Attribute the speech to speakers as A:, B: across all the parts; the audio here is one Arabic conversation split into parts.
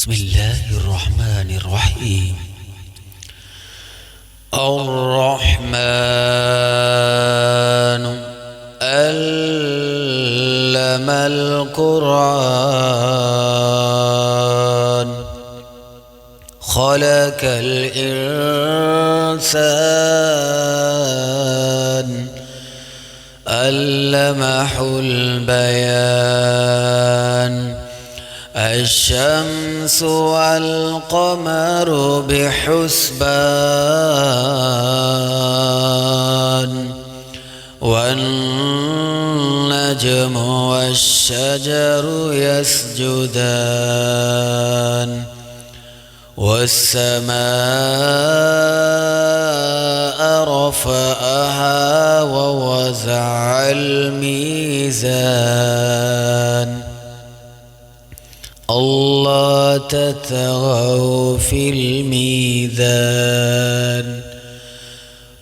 A: بسم الله الرحمن الرحيم. الرحمن علم القرآن خلق الإنسان علمه البيان الشمس والقمر بحسبان والنجم والشجر يسجدان والسماء رفعها ووزع الميزان الله تطغوا في الميزان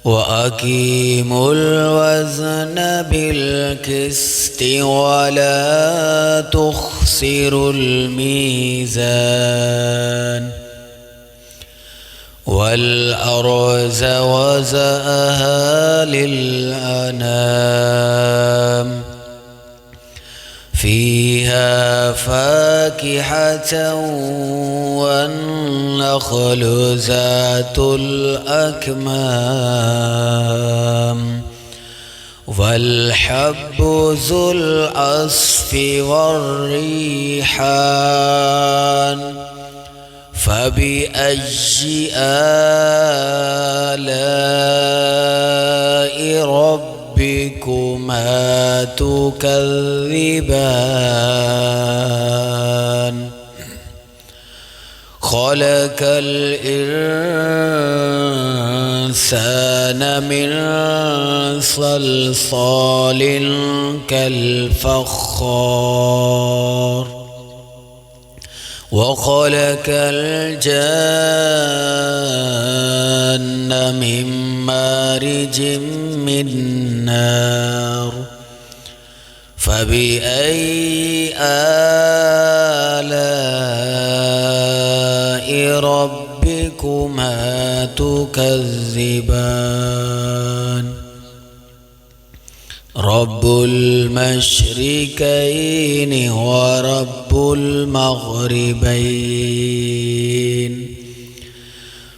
A: وأقيموا الوزن بالقسط ولا تخسروا الميزان والأرض وزنها للأنام فيها فاكهة والنخل ذات الأكمام والحب ذو العصف والريحان فبأي آلاء ربكما تكذبان خلق الإنسان من صلصال كالفخار وخلق الجن من مارج من نار فبأي آلاء ربكما تكذبان رب المشركين ورب المغربين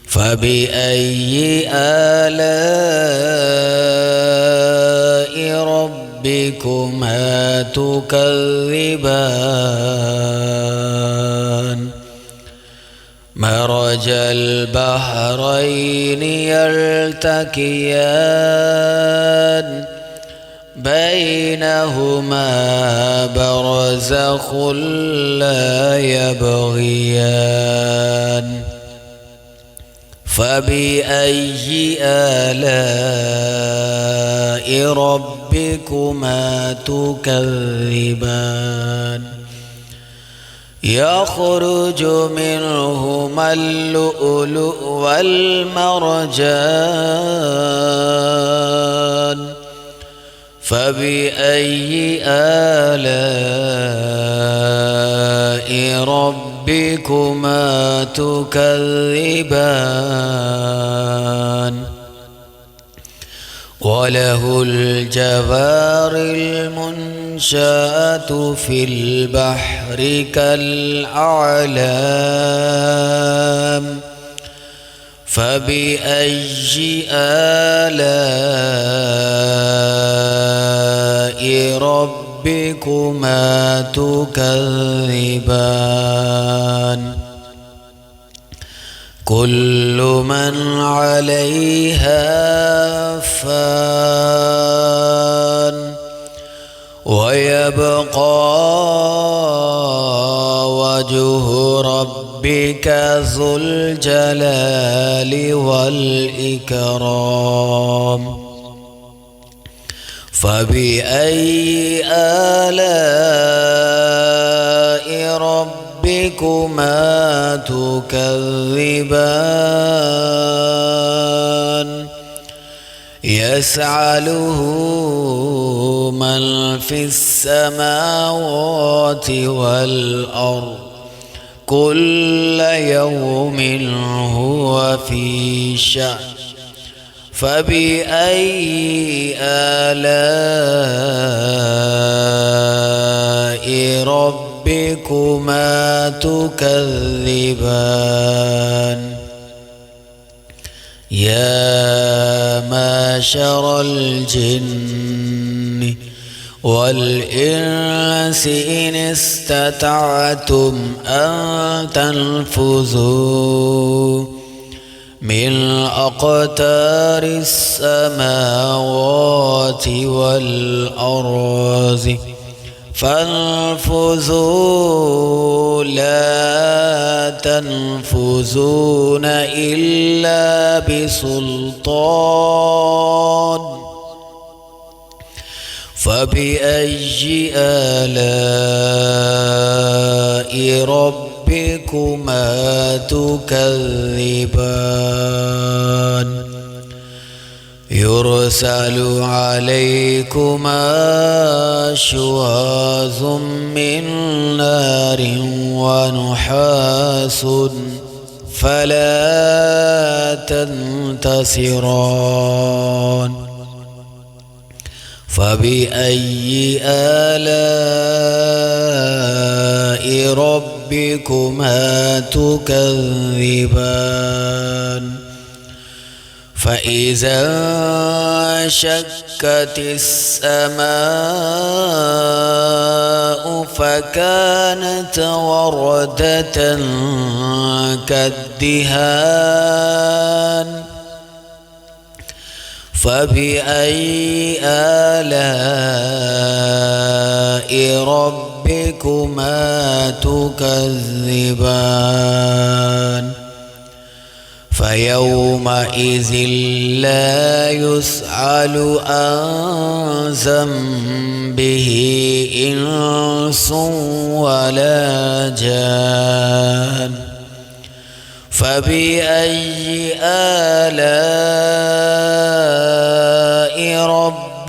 A: فبأي آلاء ربكما تكذبان مرج البحرين يلتقيان بينهما برزخ لا يبغيان فبأي آلاء ربكما تكذبان يخرج منهما اللؤلؤ والمرجان فبأي آلاء ربكما تكذبان وله الجوار المنشآت في البحر كالأعلام فبأي آلاء ربكما تكذبان كل من عليها فان ويبقى وجه ربك ذو الجلال والإكرام فبأي آلاء ربكما تكذبان يسأله من في السماوات والأرض كل يوم هو في شأن فبأي آلاء ربكما تكذبان يا معشر الجن والإنس إن استطعتم أن تنفذوا من أقطار السماوات والأرض فانفذوا لا تنفذون إلا بسلطان فبأي آلاء ربكما تكذبان يرسل عليكما شواظ من نار ونحاس فلا تنتصران فبأي آلاء ربكما تكذبان فإذا انشقت السماء فكانت وردة كالدهان فبأي آلاء ربكما تكذبان فيومئذ لا يسأل عن ذنبه إنس ولا جان فبأي آلاء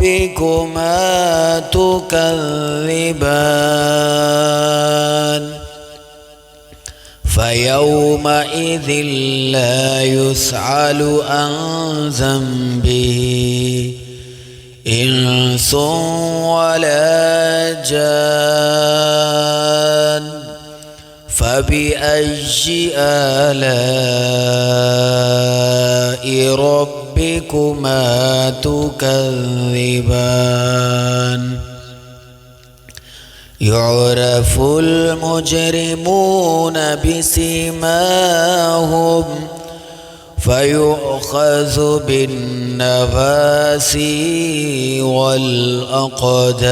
A: ربكما تكذبان فيومئذ لا يسأل عن ذنبه إنس ولا جان فبأي آلاء ربكما تكذبان يعرف المجرمون بسيماهم فيؤخذ بالنواسي والأقدام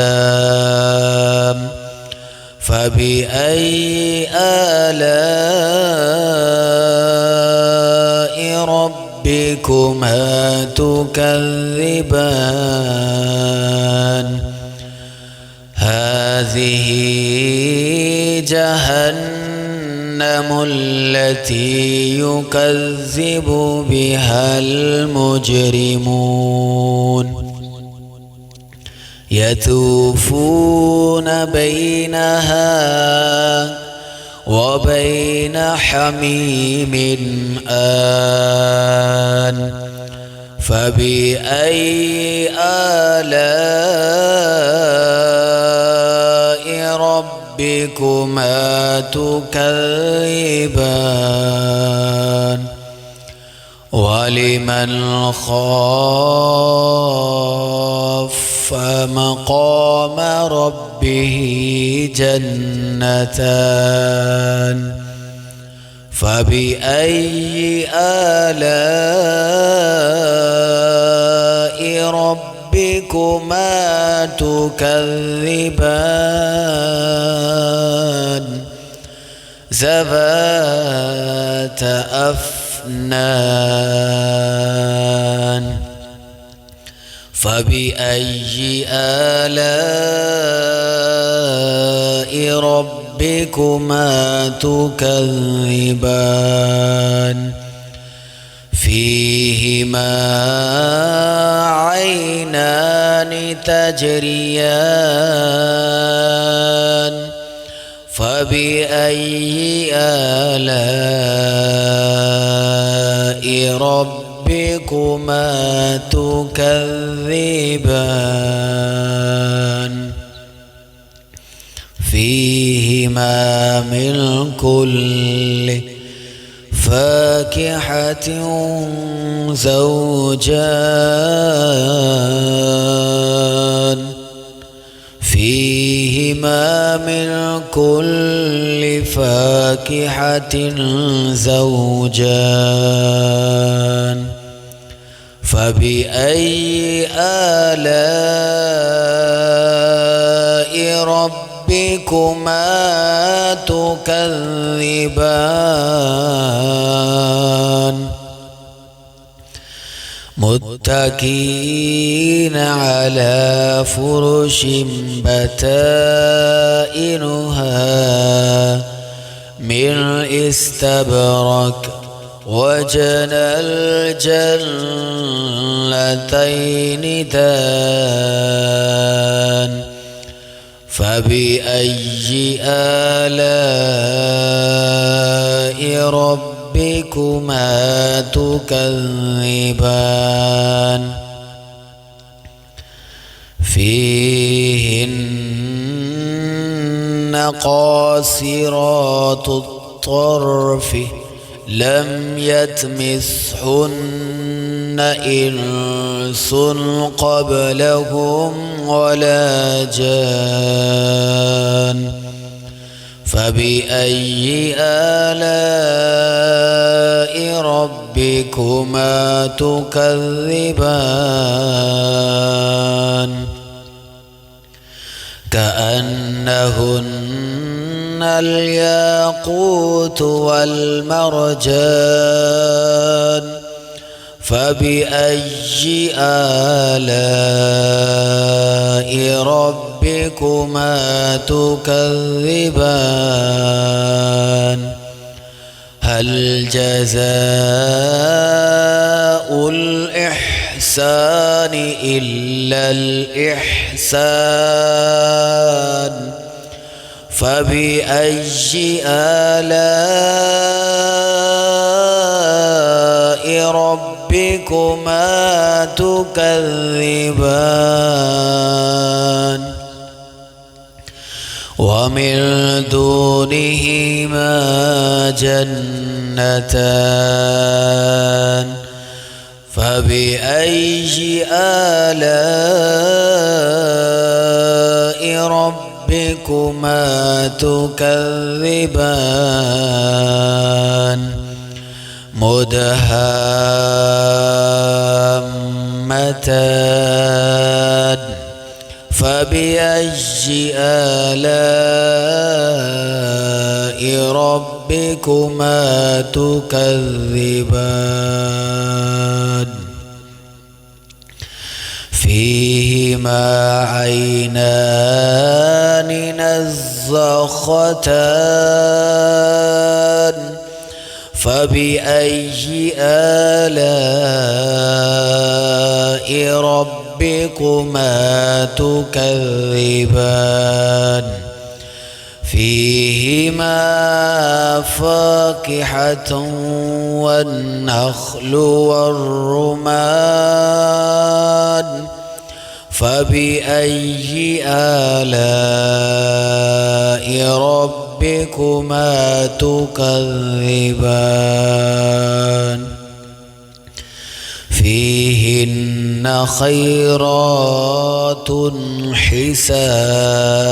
A: فبأي آلاء ربكما تكذبان هذه جهنم التي يكذب بها المجرمون يطوفون بينها وبين حميم آن فبأي آلاء ربكما تكذبان ولمن خاف مقام ربه جنتان فبأي آلاء ربكما تكذبان ذوات أفنان فبأي آلاء ربكما تكذبان فيهما عينان تجريان فبأي آلاء ربكما تكذبان فيهما من كل فاكهة زوجان فيهما من كل فاكهة زوجان فبأي آلاء ربكما تكذبان متكئين على فرش بطائنها من استبرق وجنى الجنتين دان فبأي آلاء ربكما تكذبان فيهن قاصرات الطرف لم يطمثهن إنس قبلهم ولا جان فبأي آلاء ربكما تكذبان كأنهن الياقوت والمرجان فبأي آلاء ربكما تكذبان هل جزاء الإحسان إلا الإحسان فبأي آلاء ربكما تكذبان ومن دونهما جنتان فبأي آلاء ربكما تكذبان مدهامتان فبأي آلاء ربكما تكذبان فيهما عينان نضاختان فبأي آلاء ربكما تكذبان فيهما فاكهة والنخل والرمان فبأي آلاء ربكما تكذبان فيهن خيرات حسان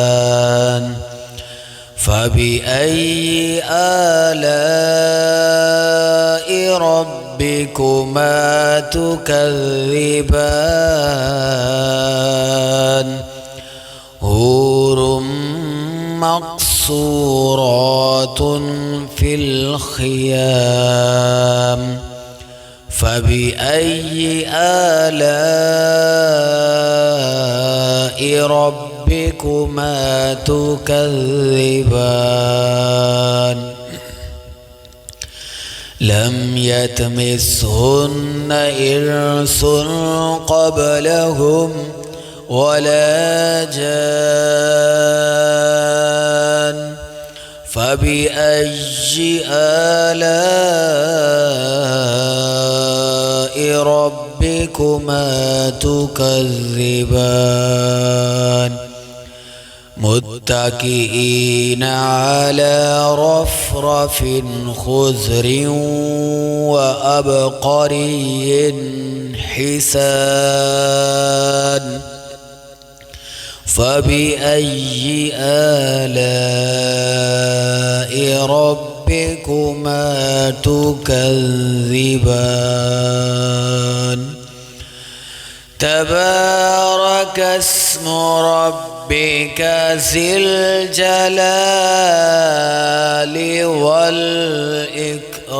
A: فبأي آلاء ربكما تكذبان حور مقصورات في الخيام فبأي آلاء ربكما تكذبان لم يطمثهن إنس قبلهم ولا جان فبأي آلاء ربكما تكذبان متكئين على رفرف خضر وأبقري حسان فبأي آلاء ربكما تكذبان تبارك اسم ربك ذي الجلال والإكرام